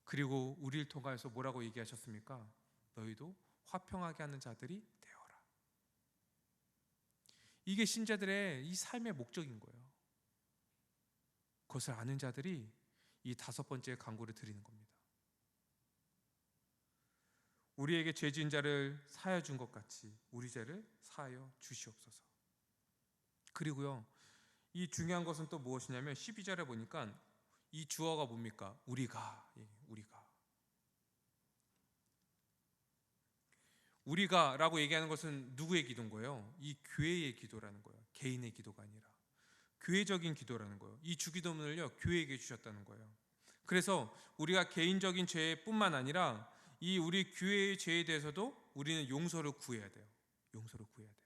Speaker 1: 그리고 우리를 통하여서 뭐라고 얘기하셨습니까? 너희도 화평하게 하는 자들이 되어라. 이게 신자들의 이 삶의 목적인 거예요. 그것을 아는 자들이 이 다섯 번째 강구를 드리는 겁니다. 우리에게 죄 지은 자를 사하여 준 것 같이 우리 죄를 사하여 주시옵소서. 그리고요, 이 중요한 것은 또 무엇이냐면 12절에 보니까 이 주어가 뭡니까? 우리가 라고 얘기하는 것은 누구의 기도인 거예요? 이 교회의 기도라는 거예요. 개인의 기도가 아니라 교회적인 기도라는 거예요. 이 주기도문을요, 교회에게 주셨다는 거예요. 그래서 우리가 개인적인 죄뿐만 아니라 이 우리 교회의 죄에 대해서도 우리는 용서를 구해야 돼요. 용서를 구해야 돼요.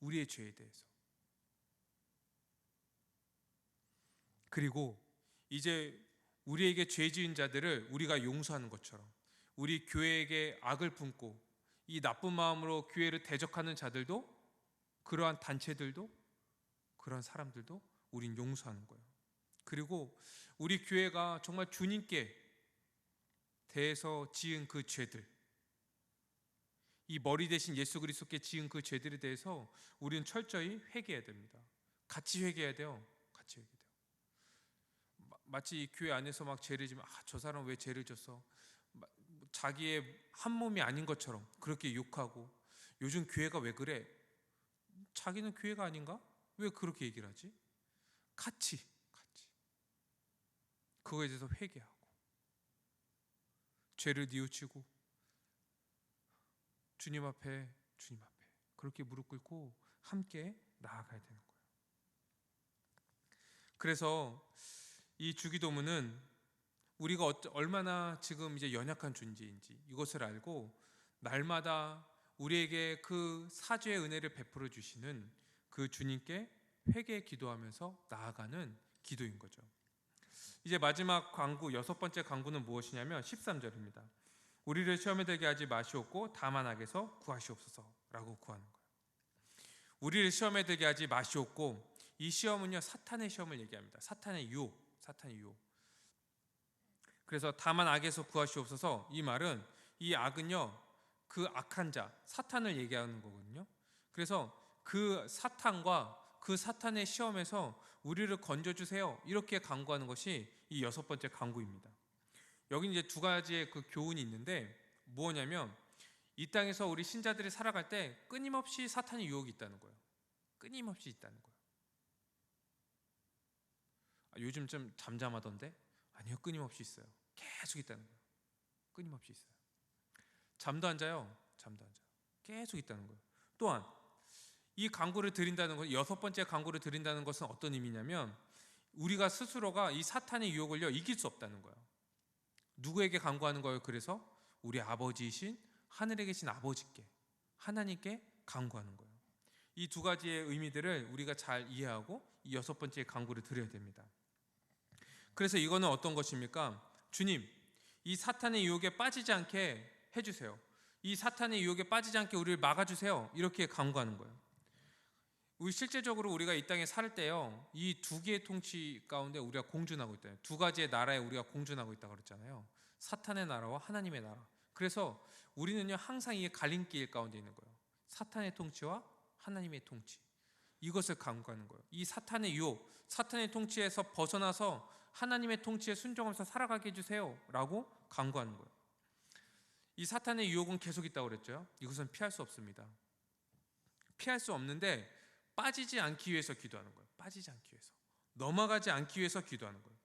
Speaker 1: 우리의 죄에 대해서. 그리고 이제 우리에게 죄 지은 자들을 우리가 용서하는 것처럼 우리 교회에게 악을 품고 이 나쁜 마음으로 교회를 대적하는 자들도, 그러한 단체들도, 그러한 사람들도 우린 용서하는 거예요. 그리고 우리 교회가 정말 주님께 대해서 지은 그 죄들, 이 머리 대신 예수 그리스도께 지은 그 죄들에 대해서 우리는 철저히 회개해야 됩니다. 같이 회개해야 돼요. 같이 회개해야 돼요. 마치 이 교회 안에서 막 죄를 지면 저 사람 왜 죄를 졌어? 자기의 한 몸이 아닌 것처럼 그렇게 욕하고, 요즘 교회가 왜 그래? 자기는 교회가 아닌가? 왜 그렇게 얘기를 하지? 같이 그거에 대해서 회개하고 죄를 뉘우치고 주님 앞에 그렇게 무릎 꿇고 함께 나아가야 되는 거예요. 그래서 이 주기도문은 우리가 얼마나 지금 이제 연약한 존재인지 이것을 알고 날마다 우리에게 그 사죄의 은혜를 베풀어 주시는 그 주님께 회개 기도하면서 나아가는 기도인 거죠. 이제 마지막 간구, 여섯 번째 간구는 무엇이냐면 13절입니다. 우리를 시험에 들게 하지 마시옵고 다만 악에서 구하시옵소서라고 구하는 거예요. 우리를 시험에 들게 하지 마시옵고, 이 시험은요 사탄의 시험을 얘기합니다. 사탄의 유혹. 그래서 다만 악에서 구하시옵소서, 이 말은 이 악은요 그 악한 자 사탄을 얘기하는 거거든요. 그래서 그 사탄과 그 사탄의 시험에서 우리를 건져주세요, 이렇게 간구하는 것이 이 여섯 번째 간구입니다. 여기 이제 두 가지의 그 교훈이 있는데, 뭐냐면 이 땅에서 우리 신자들이 살아갈 때 끊임없이 사탄의 유혹이 있다는 거예요. 끊임없이 있다는 거예요. 요즘 좀 잠잠하던데? 아니요, 끊임없이 있어요. 계속 있다는 거예요. 끊임없이 있어요. 잠도 안 자요. 계속 있다는 거예요. 또한 이 간구를 드린다는 것, 여섯 번째 간구를 드린다는 것은 어떤 의미냐면, 우리가 스스로가 이 사탄의 유혹을요 이길 수 없다는 거예요. 누구에게 간구하는 거예요? 그래서 우리 아버지이신 하늘에 계신 아버지께, 하나님께 간구하는 거예요. 이 두 가지의 의미들을 우리가 잘 이해하고 이 여섯 번째 간구를 드려야 됩니다. 그래서 이거는 어떤 것입니까? 주님, 이 사탄의 유혹에 빠지지 않게 해주세요. 이 사탄의 유혹에 빠지지 않게 우리를 막아주세요, 이렇게 간구하는 거예요. 우리 실제적으로 우리가 이 땅에 살 때요, 이 두 개의 통치 가운데 우리가 공존하고 있다. 두 가지의 나라에 우리가 공존하고 있다고 그랬잖아요. 사탄의 나라와 하나님의 나라. 그래서 우리는요 항상 이 갈림길 가운데 있는 거예요. 사탄의 통치와 하나님의 통치. 이것을 간구하는 거예요. 이 사탄의 유혹, 사탄의 통치에서 벗어나서 하나님의 통치에 순종하면서 살아가게 해주세요 라고 간구하는 거예요. 이 사탄의 유혹은 계속 있다고 그랬죠. 이것은 피할 수 없습니다. 피할 수 없는데 빠지지 않기 위해서 기도하는 거예요. 빠지지 않기 위해서, 넘어가지 않기 위해서 기도하는 거예요.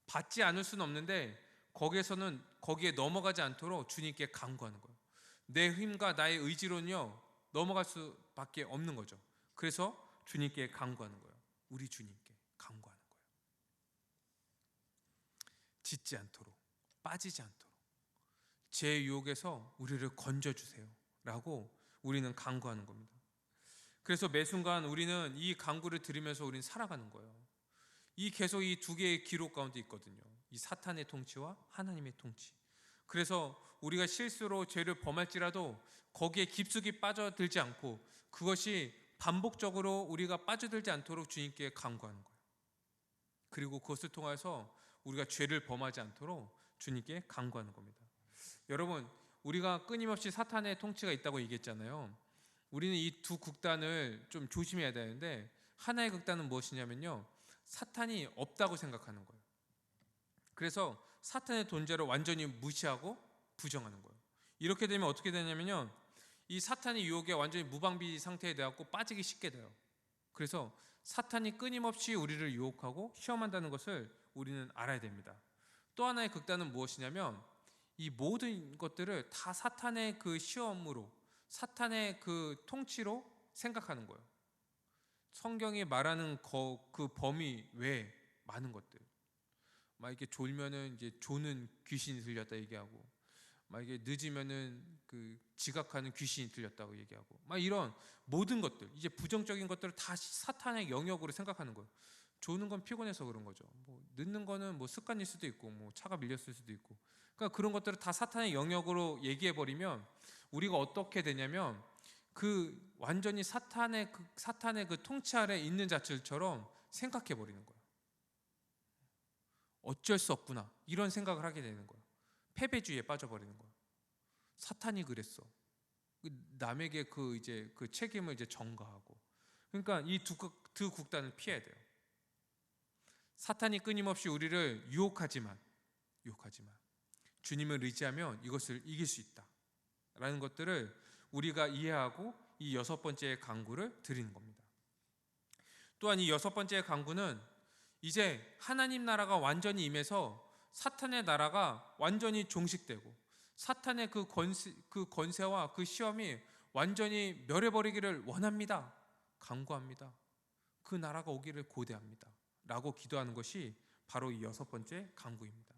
Speaker 1: 받지 않을 수는 없는데 거기에 넘어가지 않도록 주님께 간구하는 거예요. 내 힘과 나의 의지로는요 넘어갈 수밖에 없는 거죠. 그래서 주님께 간구하는 거예요. 우리 주님께 간구하는 거예요. 짓지 않도록, 빠지지 않도록, 제 유혹에서 우리를 건져주세요 라고 우리는 간구하는 겁니다. 그래서 매 순간 우리는 이 간구를 들으면서 우리는 살아가는 거예요. 계속 이 두 개의 기록 가운데 있거든요. 이 사탄의 통치와 하나님의 통치. 그래서 우리가 실수로 죄를 범할지라도 거기에 깊숙이 빠져들지 않고, 그것이 반복적으로 우리가 빠져들지 않도록 주님께 간구하는 거예요. 그리고 그것을 통해서 우리가 죄를 범하지 않도록 주님께 간구하는 겁니다. 여러분, 우리가 끊임없이 사탄의 통치가 있다고 얘기했잖아요. 우리는 이 두 극단을 좀 조심해야 되는데, 하나의 극단은 무엇이냐면요, 사탄이 없다고 생각하는 거예요. 그래서 사탄의 존재를 완전히 무시하고 부정하는 거예요. 이렇게 되면 어떻게 되냐면요, 이 사탄의 유혹에 완전히 무방비 상태에 되었고 빠지기 쉽게 돼요. 그래서 사탄이 끊임없이 우리를 유혹하고 시험한다는 것을 우리는 알아야 됩니다. 또 하나의 극단은 무엇이냐면, 이 모든 것들을 다 사탄의 그 시험으로, 사탄의 그 통치로 생각하는 거예요. 성경이 말하는 그 범위 외에 많은 것들, 막 이렇게 졸면은 이제 조는 귀신이 들렸다 얘기하고, 막 이게 늦으면은 그 지각하는 귀신이 들렸다고 얘기하고, 막 이런 모든 것들, 이제 부정적인 것들을 다 사탄의 영역으로 생각하는 거예요. 조는 건 피곤해서 그런 거죠. 뭐 늦는 거는 뭐 습관일 수도 있고, 뭐 차가 밀렸을 수도 있고. 그러니까 그런 것들을 다 사탄의 영역으로 얘기해 버리면 우리가 어떻게 되냐면, 그 완전히 사탄의 그 통치 아래 있는 자들처럼 생각해 버리는 거예요. 어쩔 수 없구나, 이런 생각을 하게 되는 거예요. 패배주의에 빠져버리는 거예요. 사탄이 그랬어. 남에게 그 책임을 이제 전가하고. 그러니까 이 두 극단을 피해야 돼요. 사탄이 끊임없이 우리를 유혹하지만 주님을 의지하면 이것을 이길 수 있다라는 것들을 우리가 이해하고 이 여섯 번째 간구를 드리는 겁니다. 또한 이 여섯 번째 간구는 이제 하나님 나라가 완전히 임해서 사탄의 나라가 완전히 종식되고, 사탄의 그 권세와 그 시험이 완전히 멸해버리기를 원합니다. 간구합니다. 그 나라가 오기를 고대합니다 라고 기도하는 것이 바로 이 여섯 번째 간구입니다.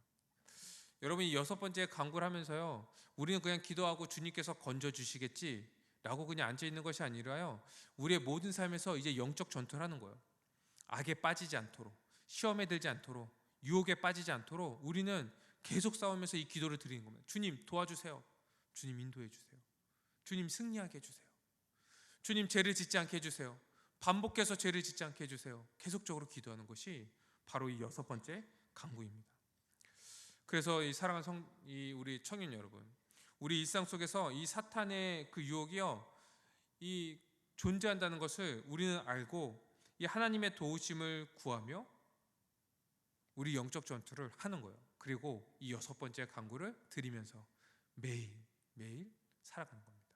Speaker 1: 여러분, 이 여섯 번째 간구를 하면서요, 우리는 그냥 기도하고 주님께서 건져주시겠지 라고 그냥 앉아 있는 것이 아니라요, 우리의 모든 삶에서 이제 영적 전투를 하는 거예요. 악에 빠지지 않도록, 시험에 들지 않도록, 유혹에 빠지지 않도록 우리는 계속 싸우면서 이 기도를 드리는 겁니다. 주님 도와주세요. 주님 인도해 주세요. 주님 승리하게 해주세요. 주님 죄를 짓지 않게 해주세요. 반복해서 죄를 짓지 않게 해주세요. 계속적으로 기도하는 것이 바로 이 6번째 간구입니다. 그래서 이 사랑하는 우리 청년 여러분, 우리 일상 속에서 이 사탄의 그 유혹이요, 이 존재한다는 것을 우리는 알고 이 하나님의 도우심을 구하며 우리 영적 전투를 하는 거예요. 그리고 이 6번째 간구를 드리면서 매일 살아가는 겁니다.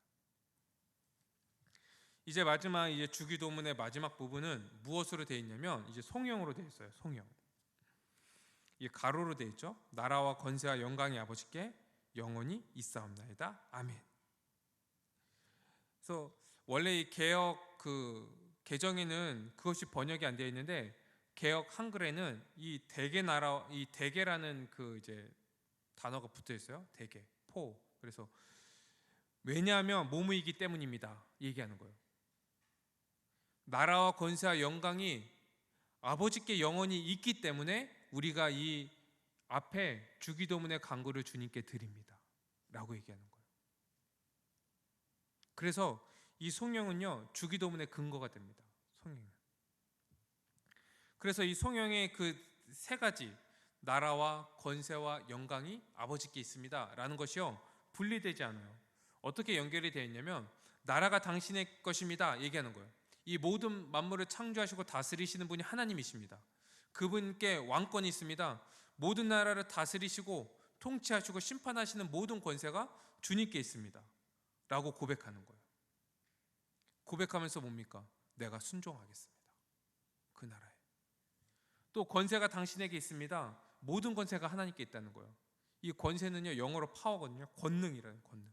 Speaker 1: 이제 마지막 이제 주기도문의 마지막 부분은 무엇으로 되어 있냐면 이제 송영으로 되어 있어요. 송영. 이 가로로 되어 있죠. 나라와 권세와 영광이 아버지께 영원히 있사옵나이다. 아멘. 그래서 원래 이 개역 그 개정에는 그것이 번역이 안 되어 있는데, 개역 한글에는 이 대개나라, 이 대개라는 그 이제 단어가 붙어 있어요. 대개, 포. 그래서 왜냐하면 모무이기 때문입니다. 얘기하는 거예요. 나라와 권세와 영광이 아버지께 영원히 있기 때문에 우리가 이 앞에 주기도문의 간구를 주님께 드립니다 라고 얘기하는 거예요. 그래서 이 송영은요, 주기도문의 근거가 됩니다. 송영은. 그래서 이 송영의 그 세 가지, 나라와 권세와 영광이 아버지께 있습니다 라는 것이요, 분리되지 않아요. 어떻게 연결이 되어 있냐면, 나라가 당신의 것입니다 얘기하는 거예요. 이 모든 만물을 창조하시고 다스리시는 분이 하나님이십니다. 그분께 왕권이 있습니다. 모든 나라를 다스리시고 통치하시고 심판하시는 모든 권세가 주님께 있습니다 라고 고백하는 거예요. 고백하면서 뭡니까? 내가 순종하겠습니다, 그 나라에. 또 권세가 당신에게 있습니다. 모든 권세가 하나님께 있다는 거예요. 이 권세는요, 영어로 파워거든요. 권능이라는 권능.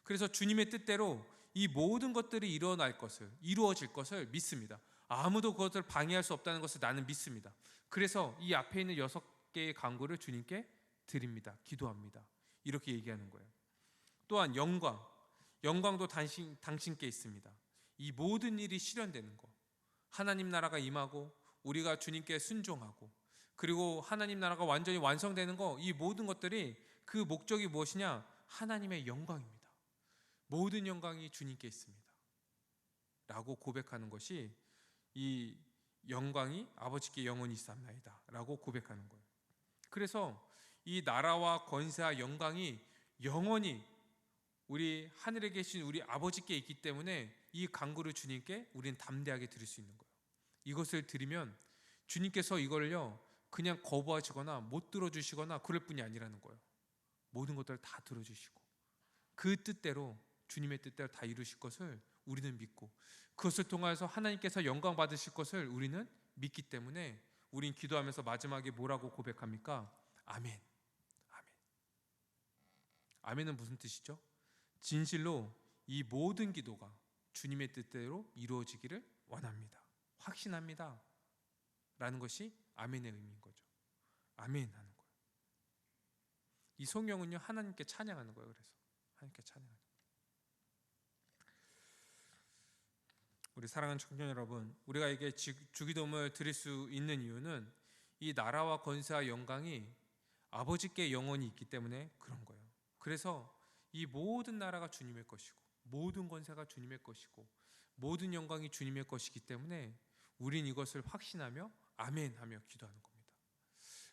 Speaker 1: 그래서 주님의 뜻대로 이 모든 것들이 일어날 것을, 이루어질 것을 믿습니다. 아무도 그것을 방해할 수 없다는 것을 나는 믿습니다. 그래서 이 앞에 있는 6개의 간구를 주님께 드립니다. 기도합니다. 이렇게 얘기하는 거예요. 또한 영광도 당신께 있습니다. 이 모든 일이 실현되는 것, 하나님 나라가 임하고 우리가 주님께 순종하고, 그리고 하나님 나라가 완전히 완성되는 것, 이 모든 것들이 그 목적이 무엇이냐? 하나님의 영광입니다. 모든 영광이 주님께 있습니다 라고 고백하는 것이 이 영광이 아버지께 영원히 있사옵나이다 라고 고백하는 거예요. 그래서 이 나라와 권세와 영광이 영원히 우리 하늘에 계신 우리 아버지께 있기 때문에 이 간구를 주님께 우리는 담대하게 드릴 수 있는 거예요. 이것을 드리면 주님께서 이걸요, 그냥 거부하시거나 못 들어주시거나 그럴 뿐이 아니라는 거예요. 모든 것들을 다 들어주시고 그 뜻대로, 주님의 뜻대로 다 이루실 것을 우리는 믿고, 그것을 통해서 하나님께서 영광 받으실 것을 우리는 믿기 때문에 우린 기도하면서 마지막에 뭐라고 고백합니까? 아멘. 아멘. 아멘은 무슨 뜻이죠? 진실로 이 모든 기도가 주님의 뜻대로 이루어지기를 원합니다, 확신합니다 라는 것이 아멘의 의미인 거죠. 아멘 하는 거예요. 이 성경은요, 하나님께 찬양하는 거예요. 그래서 하나님께 찬양하는 거예요. 우리 사랑하는 청년 여러분, 우리가 이게 주기도문을 드릴 수 있는 이유는 이 나라와 권세와 영광이 아버지께 영원히 있기 때문에 그런 거예요. 그래서 이 모든 나라가 주님의 것이고, 모든 권세가 주님의 것이고, 모든 영광이 주님의 것이기 때문에 우린 이것을 확신하며 아멘 하며 기도하는 겁니다.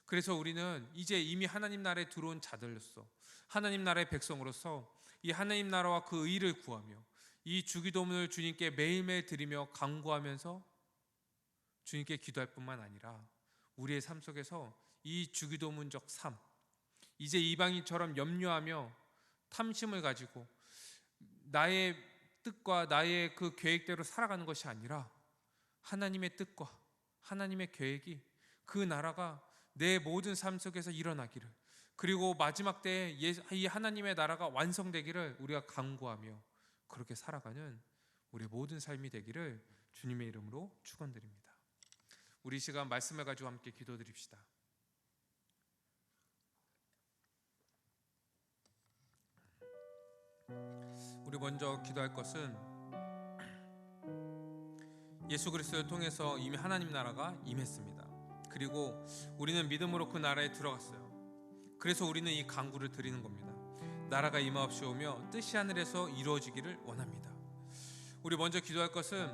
Speaker 1: 그래서 우리는 이제 이미 하나님 나라에 들어온 자들로서, 하나님 나라의 백성으로서 이 하나님 나라와 그 의를 구하며 이 주기도문을 주님께 매일매일 드리며 간구하면서 주님께 기도할 뿐만 아니라 우리의 삶 속에서 이 주기도문적 삶, 이제 이방인처럼 염려하며 탐심을 가지고 나의 뜻과 나의 그 계획대로 살아가는 것이 아니라 하나님의 뜻과 하나님의 계획이, 그 나라가 내 모든 삶 속에서 일어나기를, 그리고 마지막 때에 이 하나님의 나라가 완성되기를 우리가 간구하며 그렇게 살아가는 우리의 모든 삶이 되기를 주님의 이름으로 축원드립니다. 우리 시간 말씀을 가지고 함께 기도드립시다. 우리 먼저 기도할 것은 예수 그리스도를 통해서 이미 하나님 나라가 임했습니다. 그리고 우리는 믿음으로 그 나라에 들어갔어요. 그래서 우리는 이 간구를 드리는 겁니다. 나라가 임하옵시오며 뜻이 하늘에서 이루어지기를 원합니다. 우리 먼저 기도할 것은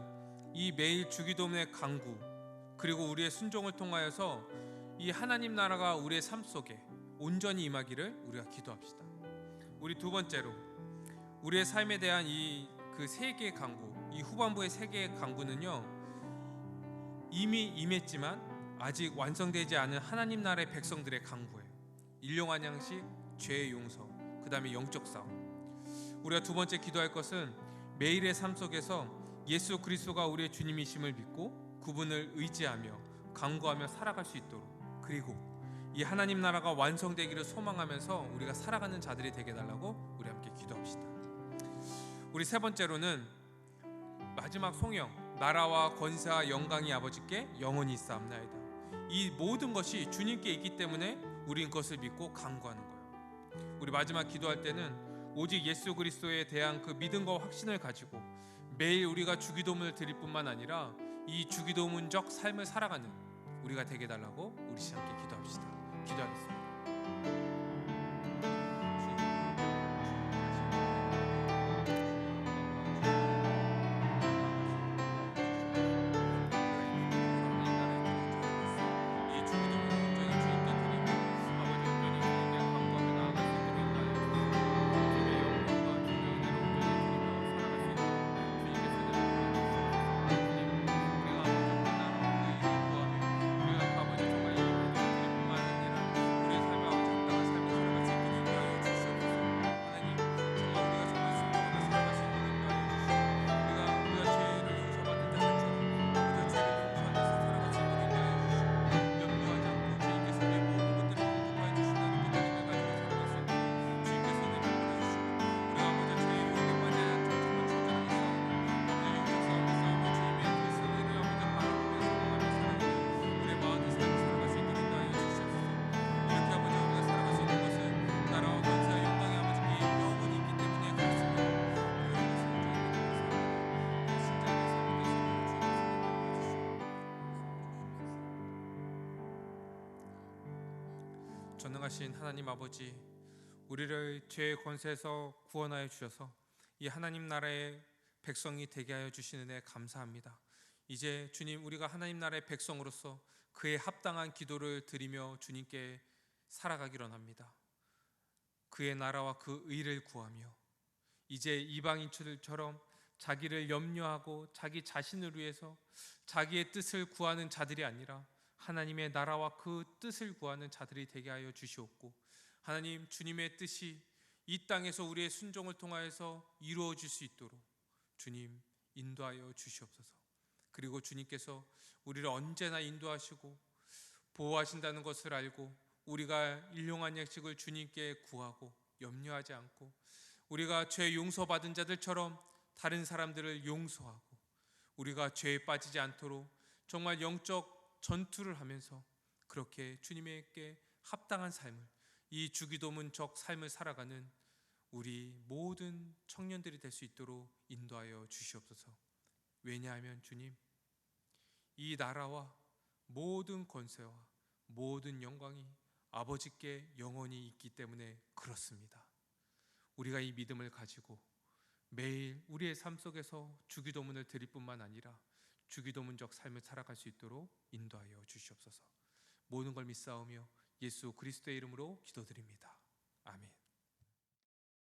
Speaker 1: 이 매일 주기도문의 간구, 그리고 우리의 순종을 통하여서 이 하나님 나라가 우리의 삶 속에 온전히 임하기를 우리가 기도합시다. 우리 두 번째로 우리의 삶에 대한 이 그 세 개의 간구, 이 후반부의 세 개의 간구는요, 이미 임했지만 아직 완성되지 않은 하나님 나라의 백성들의 간구예요. 일용할 양식, 죄의 용서, 그 다음에 영적 싸움. 우리가 두 번째 기도할 것은 매일의 삶 속에서 예수 그리스도가 우리의 주님이심을 믿고 그분을 의지하며 간구하며 살아갈 수 있도록, 그리고 이 하나님 나라가 완성되기를 소망하면서 우리가 살아가는 자들이 되게 해달라고 우리 함께 기도합시다. 우리 세 번째로는 마지막 송영, 나라와 권세와 영광이 아버지께 영원히 있사옵나이다. 이 모든 것이 주님께 있기 때문에 우린 그것을 믿고 간구하는 거예요. 우리 마지막 기도할 때는 오직 예수 그리스도에 대한 그 믿음과 확신을 가지고 매일 우리가 주기도문을 드릴 뿐만 아니라 이 주기도문적 삶을 살아가는 우리가 되게 해달라고 우리 함께 기도합시다. 기도하겠습니다. 전능하신 하나님 아버지, 우리를 죄의 권세에서 구원하여 주셔서 이 하나님 나라의 백성이 되게 하여 주시는 데 감사합니다. 이제 주님, 우리가 하나님 나라의 백성으로서 그에 합당한 기도를 드리며 주님께 살아가기로 합니다. 그의 나라와 그 의를 구하며 이제 이방인들처럼 자기를 염려하고 자기 자신을 위해서 자기의 뜻을 구하는 자들이 아니라 하나님의 나라와 그 뜻을 구하는 자들이 되게 하여 주시옵고, 하나님, 주님의 뜻이 이 땅에서 우리의 순종을 통하여서 이루어질 수 있도록 주님 인도하여 주시옵소서. 그리고 주님께서 우리를 언제나 인도하시고 보호하신다는 것을 알고 우리가 일용할 양식을 주님께 구하고 염려하지 않고 우리가 죄 용서받은 자들처럼 다른 사람들을 용서하고 우리가 죄에 빠지지 않도록 정말 영적 전투를 하면서 그렇게 주님에게 합당한 삶을, 이 주기도문적 삶을 살아가는 우리 모든 청년들이 될 수 있도록 인도하여 주시옵소서. 왜냐하면 주님, 이 나라와 모든 권세와 모든 영광이 아버지께 영원히 있기 때문에 그렇습니다. 우리가 이 믿음을 가지고 매일 우리의 삶 속에서 주기도문을 드릴 뿐만 아니라 주기도문적 삶을 살아갈 수 있도록 인도하여 주시옵소서. 모든 걸 믿사오며 예수 그리스도의 이름으로 기도드립니다. 아멘.